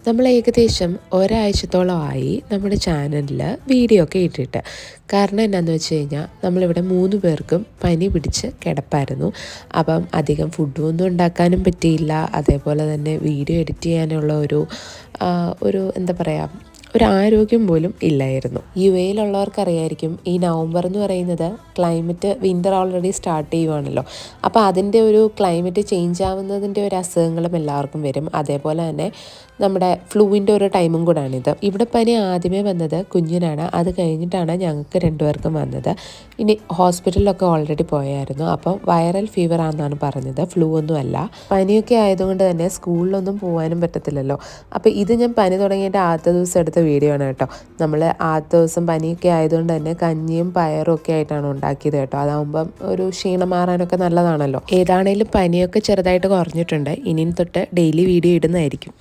നമ്മൾ ഏകദേശം ഒരാഴ്ചത്തോളമായി നമ്മുടെ ചാനലിൽ വീഡിയോ ഒക്കെ ഇട്ടിട്ട്. കാരണം എന്താണെന്ന് വെച്ച് കഴിഞ്ഞാൽ നമ്മളിവിടെ 3 പേർക്കും പനി പിടിച്ച് കിടപ്പായിരുന്നു. അപ്പം അധികം ഫുഡൊന്നും ഉണ്ടാക്കാനും പറ്റിയില്ല. അതേപോലെ തന്നെ വീഡിയോ എഡിറ്റ് ചെയ്യാനുള്ള ഒരു എന്താ പറയുക, ഒരു ആരോഗ്യം പോലും ഇല്ലായിരുന്നു. UAയിലുള്ളവർക്കറിയായിരിക്കും, ഈ നവംബർ എന്ന് പറയുന്നത് ക്ലൈമറ്റ് വിൻ്റർ ഓൾറെഡി സ്റ്റാർട്ട് ചെയ്യുവാണല്ലോ. അപ്പോൾ അതിൻ്റെ ഒരു ക്ലൈമറ്റ് ചേഞ്ച് ആവുന്നതിൻ്റെ ഒരു അസുഖങ്ങളും എല്ലാവർക്കും വരും. അതേപോലെ തന്നെ നമ്മുടെ ഫ്ലൂവിൻ്റെ ഒരു ടൈമും കൂടാണിത്. ഇവിടെ പനി ആദ്യമേ വന്നത് കുഞ്ഞിനാണ്. അത് കഴിഞ്ഞിട്ടാണ് ഞങ്ങൾക്ക് 2 പേർക്കും വന്നത്. ഇനി ഹോസ്പിറ്റലിലൊക്കെ ഓൾറെഡി പോയായിരുന്നു. അപ്പം വൈറൽ ഫീവർ ആണെന്നാണ് പറഞ്ഞത്, ഫ്ലൂ ഒന്നും അല്ല. പനിയൊക്കെ ആയതുകൊണ്ട് തന്നെ സ്കൂളിലൊന്നും പോകാനും പറ്റത്തില്ലല്ലോ. അപ്പോൾ ഇത് ഞാൻ പനി തുടങ്ങിയിട്ട് ആദ്യത്തെ ദിവസം എടുത്ത വീഡിയോ ആണ് കേട്ടോ. നമ്മൾ ആദ്യത്തെ ദിവസം പനിയൊക്കെ ആയതുകൊണ്ട് തന്നെ കഞ്ഞിയും പയറും ഒക്കെ ആയിട്ടാണ് ഉണ്ടാക്കിയത് കേട്ടോ. അതാകുമ്പം ഒരു ക്ഷീണം മാറാനൊക്കെ നല്ലതാണല്ലോ. ഏതാണേലും പനിയൊക്കെ ചെറുതായിട്ട് കുറഞ്ഞിട്ടുണ്ട്. ഇനിയും തൊട്ട് ഡെയിലി വീഡിയോ ഇടുന്നതായിരിക്കും.